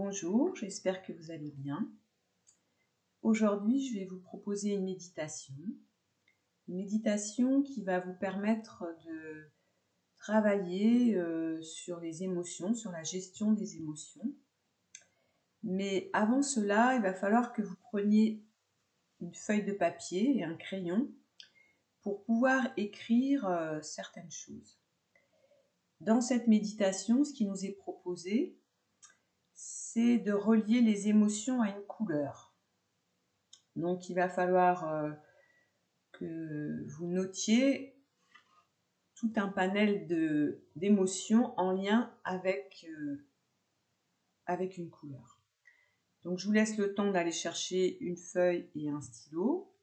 Bonjour, j'espère que vous allez bien. Aujourd'hui, je vais vous proposer une méditation qui va vous permettre de travailler sur les émotions, sur la gestion des émotions. Mais avant cela, il va falloir que vous preniez une feuille de papier et un crayon pour pouvoir écrire certaines choses. Dans cette méditation, ce qui nous est proposé, c'est de relier les émotions à une couleur. Donc il va falloir que vous notiez tout un panel d'émotions en lien avec une couleur. Donc je vous laisse le temps d'aller chercher une feuille et un stylo.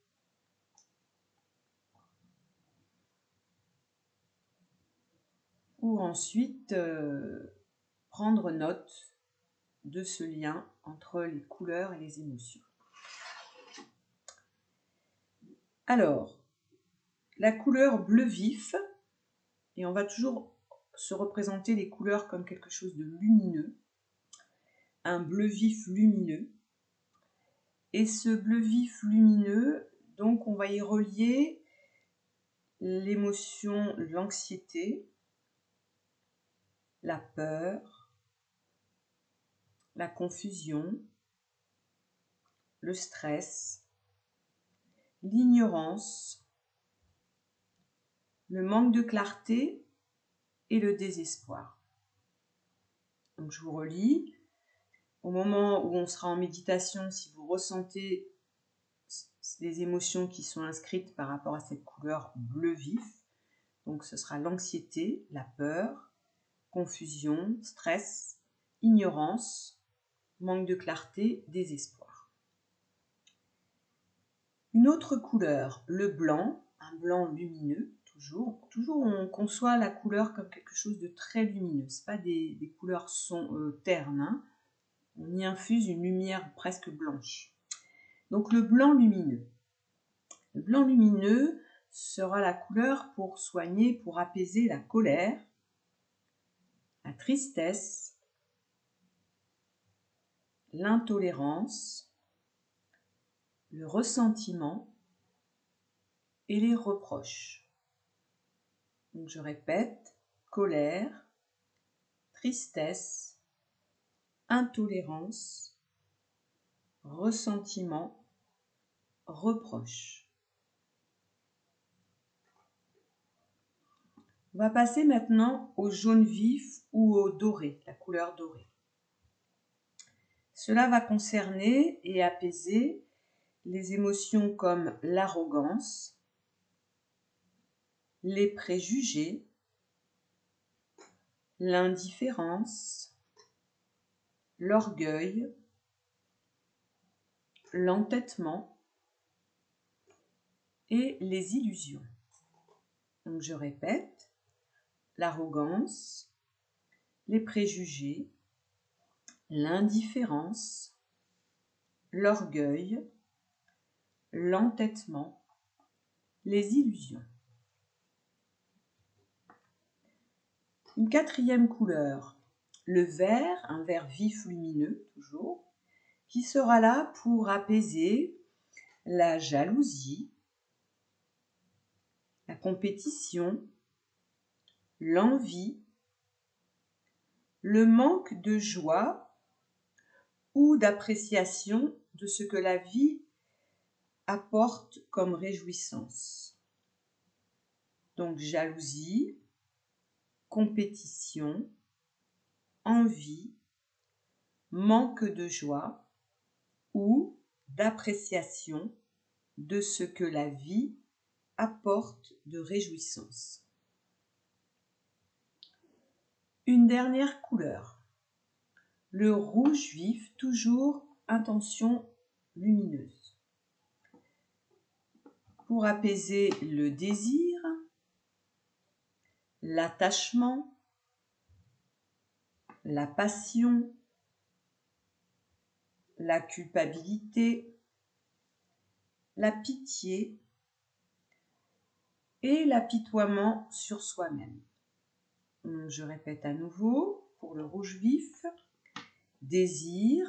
Pour ensuite prendre note de ce lien entre les couleurs et les émotions. Alors, la couleur bleu vif, et on va toujours se représenter les couleurs comme quelque chose de lumineux, un bleu vif lumineux. Et ce bleu vif lumineux, donc on va y relier l'émotion, l'anxiété, la peur, la confusion, le stress, l'ignorance, le manque de clarté et le désespoir. Donc je vous relis. Au moment où on sera en méditation, si vous ressentez des émotions qui sont inscrites par rapport à cette couleur bleu vif, donc ce sera l'anxiété, la peur, confusion, stress, ignorance, manque de clarté, désespoir. Une autre couleur, le blanc, un blanc lumineux, toujours on conçoit la couleur comme quelque chose de très lumineux. Ce pas des couleurs ternes, hein. On y infuse une lumière presque blanche. Donc le blanc lumineux. Le blanc lumineux sera la couleur pour soigner, pour apaiser la colère, la tristesse, l'intolérance, le ressentiment et les reproches. Donc je répète, colère, tristesse, intolérance, ressentiment, reproche. On va passer maintenant au jaune vif ou au doré, la couleur dorée. Cela va concerner et apaiser les émotions comme l'arrogance, les préjugés, l'indifférence, l'orgueil, l'entêtement et les illusions. Donc je répète, l'arrogance, les préjugés, l'indifférence, l'orgueil, l'entêtement, les illusions. Une quatrième couleur, le vert, un vert vif lumineux toujours, qui sera là pour apaiser la jalousie, la compétition, l'envie, le manque de joie ou d'appréciation de ce que la vie apporte comme réjouissance. Donc jalousie, compétition, envie, manque de joie ou d'appréciation de ce que la vie apporte de réjouissance. Une dernière couleur, le rouge vif, toujours intention lumineuse. Pour apaiser le désir, l'attachement, la passion, la culpabilité, la pitié et l'apitoiement sur soi-même. Je répète à nouveau, pour le rouge vif, désir,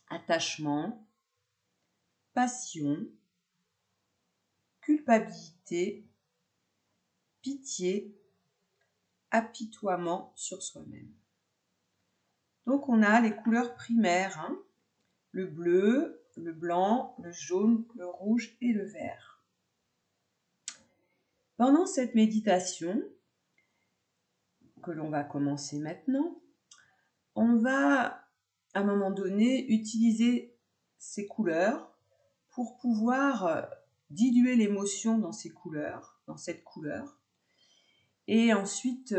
attachement, passion, culpabilité, pitié, apitoiement sur soi-même. Donc on a les couleurs primaires, hein, le bleu, le blanc, le jaune, le rouge et le vert. Pendant cette méditation, que l'on va commencer maintenant, on va à un moment donné utiliser ces couleurs pour pouvoir diluer l'émotion dans ces couleurs, dans cette couleur, et ensuite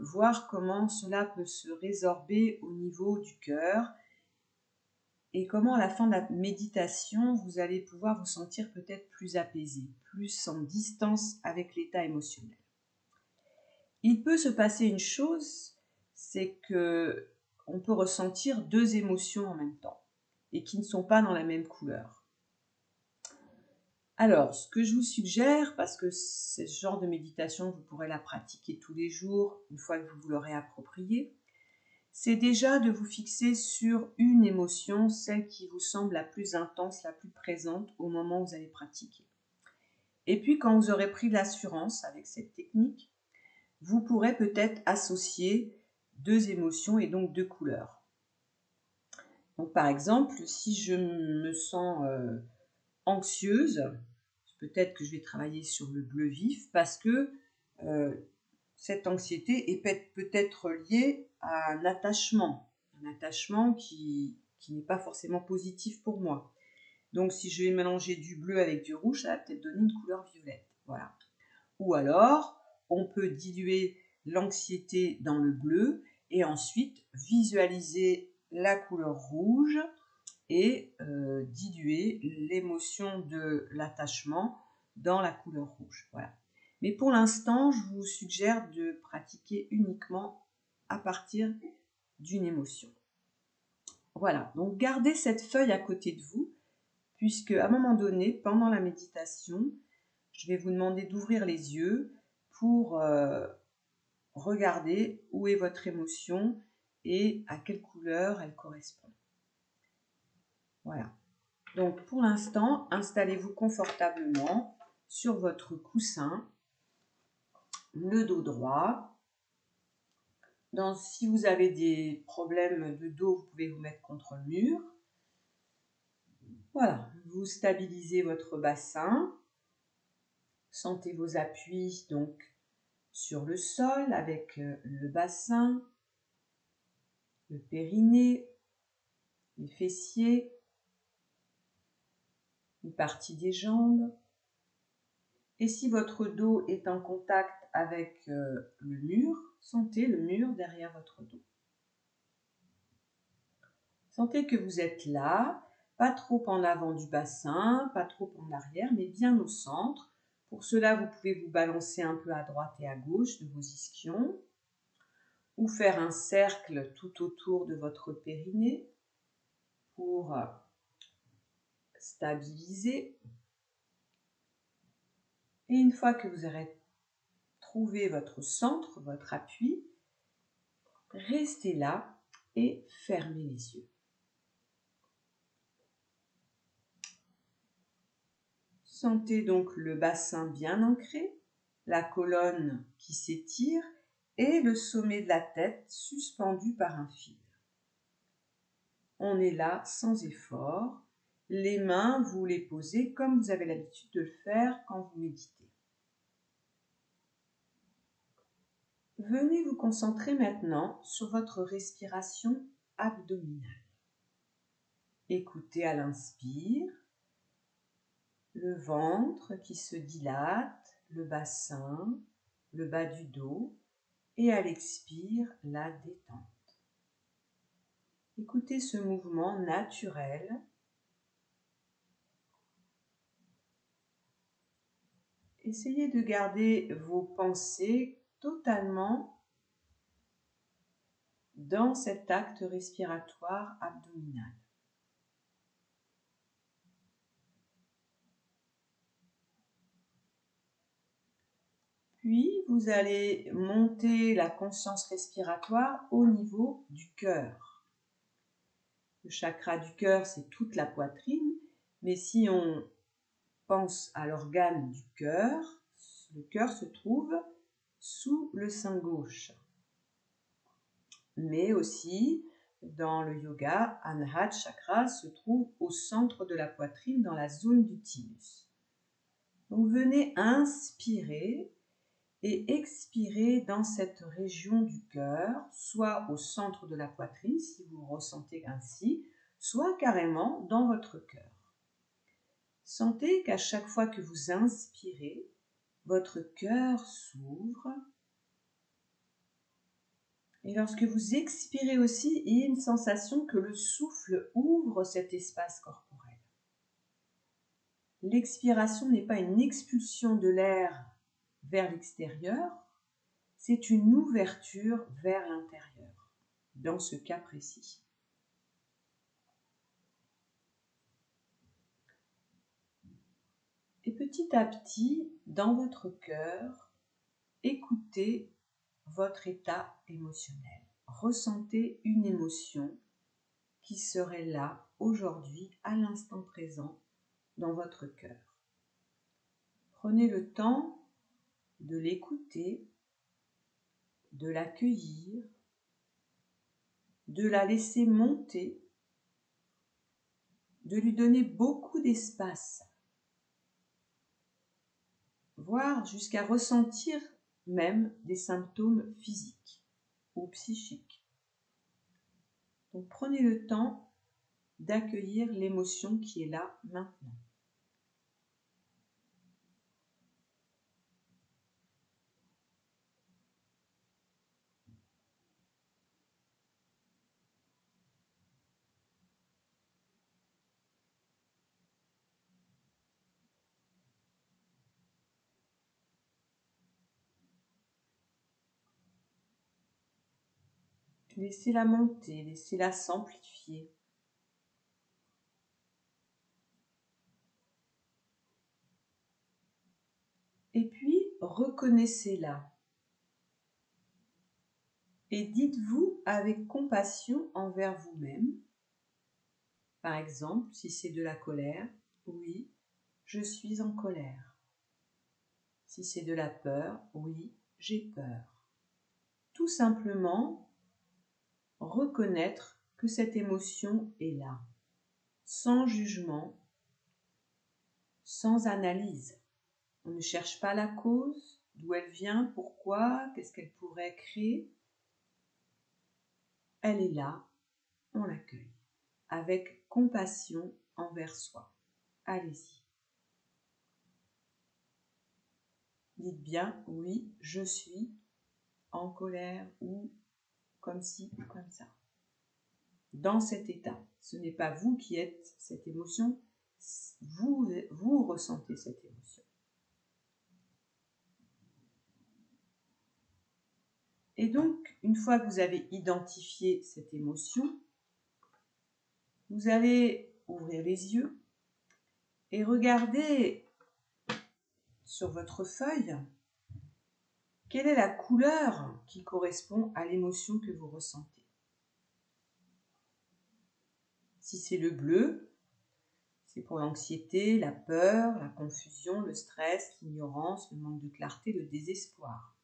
voir comment cela peut se résorber au niveau du cœur et comment à la fin de la méditation vous allez pouvoir vous sentir peut-être plus apaisé, plus en distance avec l'état émotionnel. Il peut se passer une chose, c'est que on peut ressentir deux émotions en même temps et qui ne sont pas dans la même couleur. Alors, ce que je vous suggère, parce que c'est ce genre de méditation, vous pourrez la pratiquer tous les jours, une fois que vous l'aurez appropriée, c'est déjà de vous fixer sur une émotion, celle qui vous semble la plus intense, la plus présente au moment où vous allez pratiquer. Et puis, quand vous aurez pris de l'assurance avec cette technique, vous pourrez peut-être associer deux émotions et donc deux couleurs. Donc, par exemple, si je me sens anxieuse, peut-être que je vais travailler sur le bleu vif parce que cette anxiété est peut-être liée à un attachement qui n'est pas forcément positif pour moi. Donc si je vais mélanger du bleu avec du rouge, ça va peut-être donner une couleur violette. Voilà. Ou alors, on peut diluer l'anxiété dans le bleu et ensuite visualiser la couleur rouge et diluer l'émotion de l'attachement dans la couleur rouge. Voilà. Mais pour l'instant, je vous suggère de pratiquer uniquement à partir d'une émotion. Voilà, donc gardez cette feuille à côté de vous, puisque à un moment donné, pendant la méditation, je vais vous demander d'ouvrir les yeux pour regarder où est votre émotion et à quelle couleur elle correspond. Voilà. Donc pour l'instant, installez-vous confortablement sur votre coussin, le dos droit. Si vous avez des problèmes de dos, vous pouvez vous mettre contre le mur. Voilà, vous stabilisez votre bassin. Sentez vos appuis donc sur le sol avec le bassin, le périnée, les fessiers, une partie des jambes. Et si votre dos est en contact avec le mur, sentez le mur derrière votre dos. Sentez que vous êtes là, pas trop en avant du bassin, pas trop en arrière, mais bien au centre. Pour cela, vous pouvez vous balancer un peu à droite et à gauche de vos ischions ou faire un cercle tout autour de votre périnée pour stabiliser. Et une fois que vous aurez trouvé votre centre, votre appui, restez là et fermez les yeux. Sentez donc le bassin bien ancré, la colonne qui s'étire et le sommet de la tête suspendu par un fil. On est là sans effort. Les mains, vous les posez comme vous avez l'habitude de le faire quand vous méditez. Venez vous concentrer maintenant sur votre respiration abdominale. Écoutez à l'inspire, le ventre qui se dilate, le bassin, le bas du dos, et à l'expire, la détente. Écoutez ce mouvement naturel. Essayez de garder vos pensées totalement dans cet acte respiratoire abdominal. Puis, vous allez monter la conscience respiratoire au niveau du cœur. Le chakra du cœur, c'est toute la poitrine, mais si on pense à l'organe du cœur, le cœur se trouve sous le sein gauche. Mais aussi, dans le yoga, Anahata Chakra se trouve au centre de la poitrine, dans la zone du thymus. Donc venez inspirer et expirer dans cette région du cœur, soit au centre de la poitrine, si vous ressentez ainsi, soit carrément dans votre cœur. Sentez qu'à chaque fois que vous inspirez, votre cœur s'ouvre. Et lorsque vous expirez aussi, il y a une sensation que le souffle ouvre cet espace corporel. L'expiration n'est pas une expulsion de l'air vers l'extérieur, c'est une ouverture vers l'intérieur, dans ce cas précis. Et petit à petit, dans votre cœur, écoutez votre état émotionnel. Ressentez une émotion qui serait là, aujourd'hui, à l'instant présent, dans votre cœur. Prenez le temps de l'écouter, de l'accueillir, de la laisser monter, de lui donner beaucoup d'espace, voire jusqu'à ressentir même des symptômes physiques ou psychiques. Donc prenez le temps d'accueillir l'émotion qui est là maintenant. Laissez-la monter, laissez-la s'amplifier. Et puis, reconnaissez-la. Et dites-vous avec compassion envers vous-même. Par exemple, si c'est de la colère, oui, je suis en colère. Si c'est de la peur, oui, j'ai peur. Tout simplement, reconnaître que cette émotion est là, sans jugement, sans analyse. On ne cherche pas la cause, d'où elle vient, pourquoi, qu'est-ce qu'elle pourrait créer. Elle est là, on l'accueille, avec compassion envers soi. Allez-y. Dites bien, oui, je suis en colère ou comme ci ou comme ça. Dans cet état, ce n'est pas vous qui êtes cette émotion, vous ressentez cette émotion. Et donc, une fois que vous avez identifié cette émotion, vous allez ouvrir les yeux et regarder sur votre feuille quelle est la couleur qui correspond à l'émotion que vous ressentez. Si c'est le bleu, c'est pour l'anxiété, la peur, la confusion, le stress, l'ignorance, le manque de clarté, le désespoir.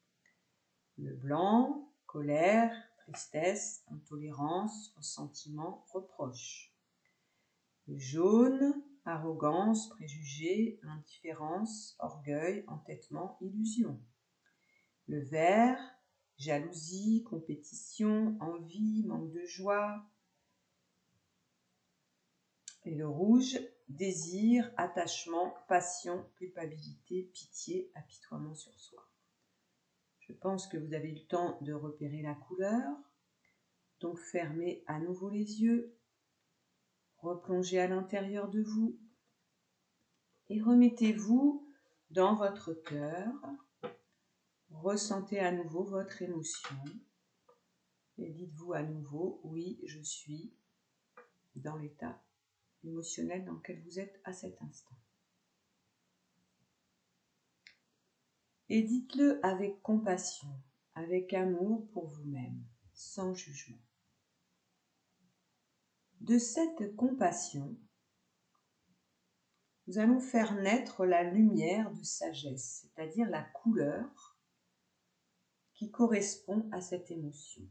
Le blanc, colère, tristesse, intolérance, ressentiment, reproche. Le jaune, arrogance, préjugés, indifférence, orgueil, entêtement, illusion. Le vert, jalousie, compétition, envie, manque de joie. Et le rouge, désir, attachement, passion, culpabilité, pitié, apitoiement sur soi. Je pense que vous avez eu le temps de repérer la couleur. Donc fermez à nouveau les yeux, replongez à l'intérieur de vous et remettez-vous dans votre cœur. Ressentez à nouveau votre émotion et dites-vous à nouveau, oui, je suis dans l'état émotionnel dans lequel vous êtes à cet instant. Et dites-le avec compassion, avec amour pour vous-même, sans jugement. De cette compassion, nous allons faire naître la lumière de sagesse, c'est-à-dire la couleur qui correspond à cette émotion.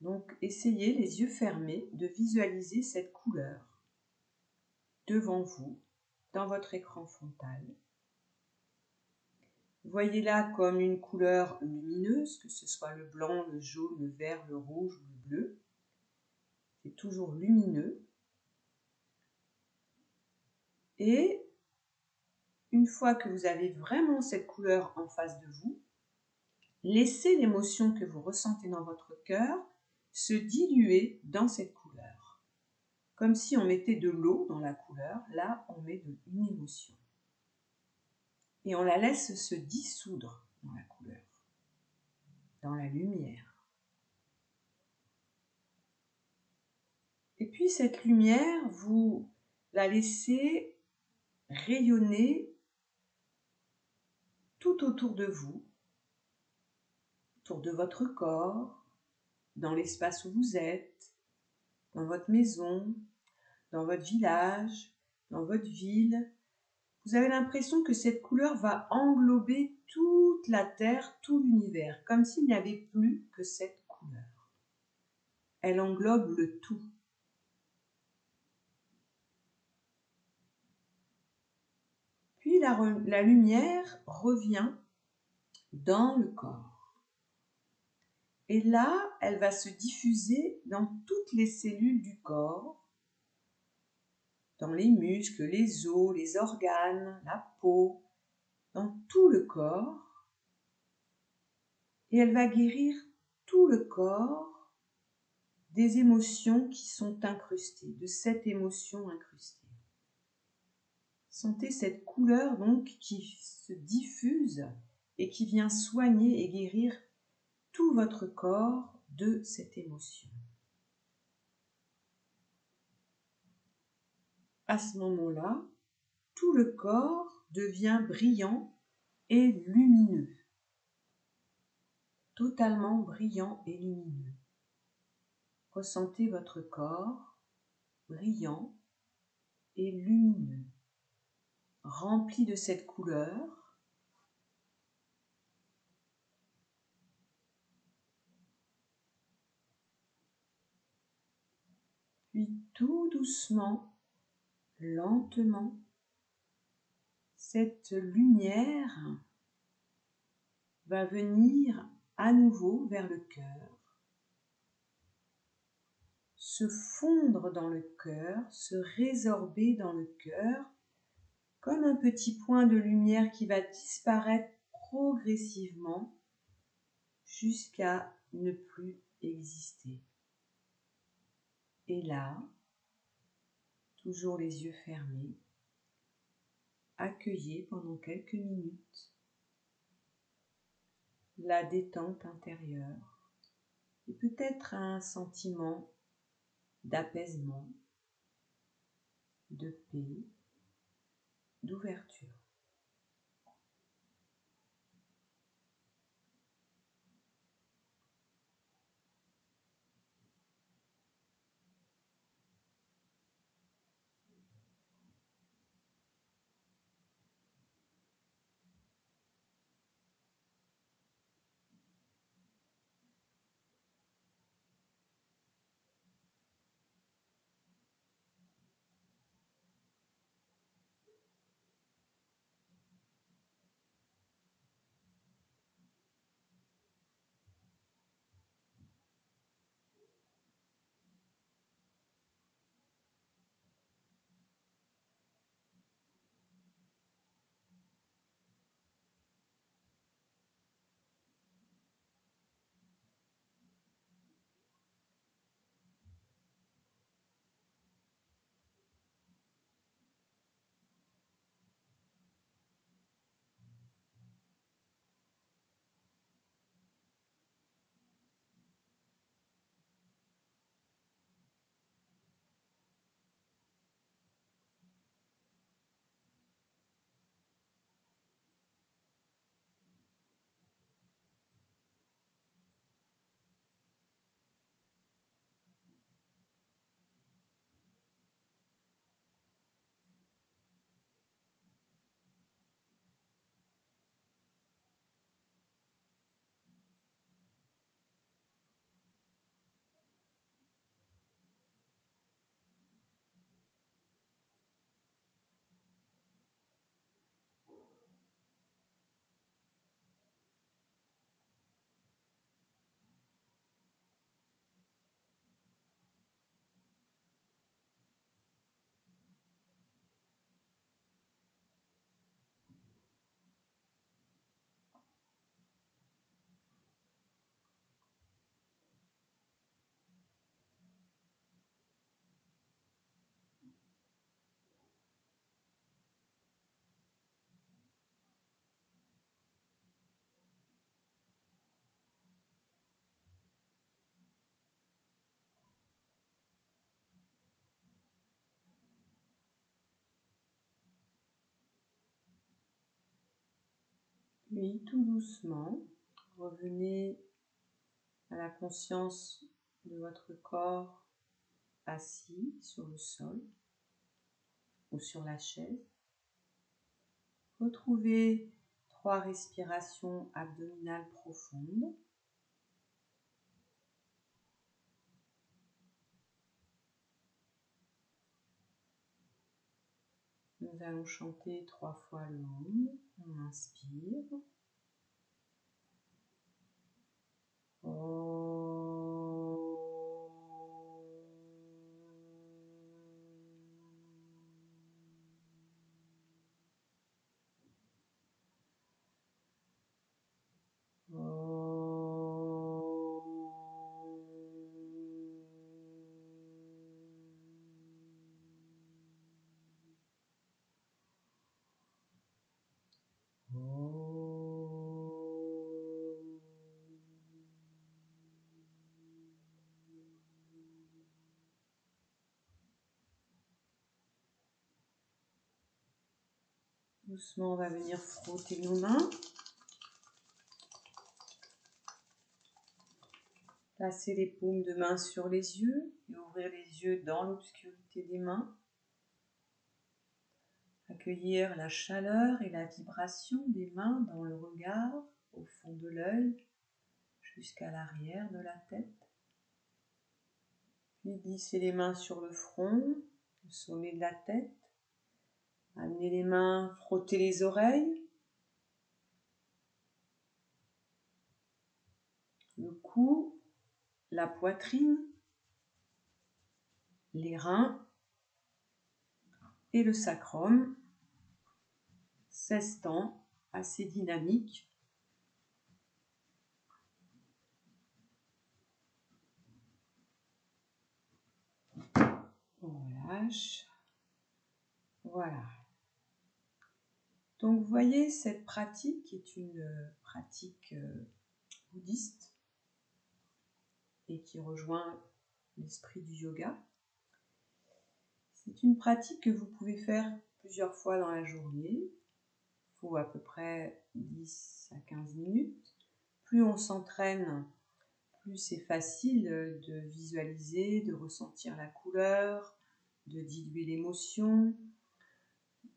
Donc, essayez, les yeux fermés, de visualiser cette couleur devant vous, dans votre écran frontal. Voyez-la comme une couleur lumineuse, que ce soit le blanc, le jaune, le vert, le rouge ou le bleu. C'est toujours lumineux. Et une fois que vous avez vraiment cette couleur en face de vous, laissez l'émotion que vous ressentez dans votre cœur se diluer dans cette couleur. Comme si on mettait de l'eau dans la couleur, là on met une émotion. Et on la laisse se dissoudre dans la couleur, dans la lumière. Et puis cette lumière, vous la laissez rayonner tout autour de vous, autour de votre corps, dans l'espace où vous êtes, dans votre maison, dans votre village, dans votre ville. Vous avez l'impression que cette couleur va englober toute la terre, tout l'univers, comme s'il n'y avait plus que cette couleur. Elle englobe le tout. Puis la lumière revient dans le corps. Et là, elle va se diffuser dans toutes les cellules du corps, dans les muscles, les os, les organes, la peau, dans tout le corps. Et elle va guérir tout le corps des émotions qui sont incrustées, de cette émotion incrustée. Sentez cette couleur donc qui se diffuse et qui vient soigner et guérir tout votre corps de cette émotion. À ce moment-là, tout le corps devient brillant et lumineux. Totalement brillant et lumineux. Ressentez votre corps brillant et lumineux, rempli de cette couleur. Puis tout doucement, lentement, cette lumière va venir à nouveau vers le cœur, se fondre dans le cœur, se résorber dans le cœur, comme un petit point de lumière qui va disparaître progressivement jusqu'à ne plus exister. Et là, toujours les yeux fermés, accueillez pendant quelques minutes la détente intérieure et peut-être un sentiment d'apaisement, de paix, d'ouverture. Puis tout doucement, revenez à la conscience de votre corps assis sur le sol ou sur la chaise. Retrouvez 3 respirations abdominales profondes. Nous allons chanter 3 fois le Om. On inspire. Doucement, on va venir frotter nos mains. Placer les paumes de main sur les yeux et ouvrir les yeux dans l'obscurité des mains. Accueillir la chaleur et la vibration des mains dans le regard, au fond de l'œil, jusqu'à l'arrière de la tête. Puis glisser les mains sur le front, le sommet de la tête. Amener les mains, frotter les oreilles, le cou, la poitrine, les reins et le sacrum, 16 temps, assez dynamique. On relâche. Voilà. Donc vous voyez, cette pratique est une pratique bouddhiste et qui rejoint l'esprit du yoga. C'est une pratique que vous pouvez faire plusieurs fois dans la journée. Il faut à peu près 10 à 15 minutes. Plus on s'entraîne, plus c'est facile de visualiser, de ressentir la couleur, de diluer l'émotion,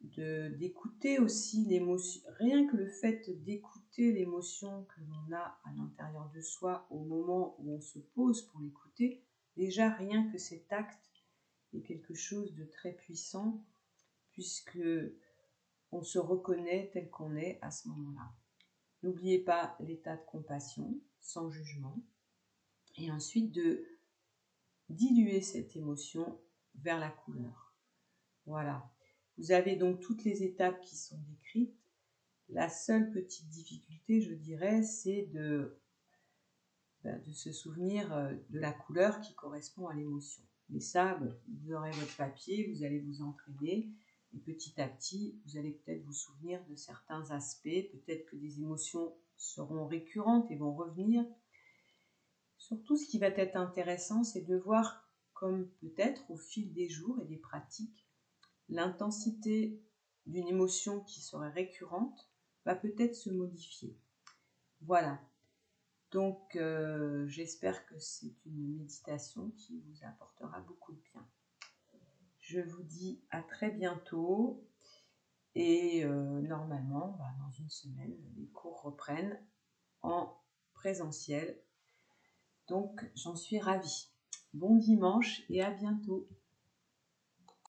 d'écouter aussi l'émotion. Rien que le fait d'écouter l'émotion que l'on a à l'intérieur de soi au moment où on se pose pour l'écouter, déjà rien que cet acte est quelque chose de très puissant puisque on se reconnaît tel qu'on est à ce moment-là. N'oubliez pas l'état de compassion, sans jugement, et ensuite de diluer cette émotion vers la couleur. Voilà. Vous avez donc toutes les étapes qui sont décrites. La seule petite difficulté, je dirais, c'est de se souvenir de la couleur qui correspond à l'émotion. Mais ça, vous aurez votre papier, vous allez vous entraîner, et petit à petit, vous allez peut-être vous souvenir de certains aspects, peut-être que des émotions seront récurrentes et vont revenir. Surtout, ce qui va être intéressant, c'est de voir comme peut-être au fil des jours et des pratiques, l'intensité d'une émotion qui serait récurrente va peut-être se modifier. Voilà. Donc, j'espère que c'est une méditation qui vous apportera beaucoup de bien. Je vous dis à très bientôt et normalement, dans une semaine, les cours reprennent en présentiel. Donc, j'en suis ravie. Bon dimanche et à bientôt.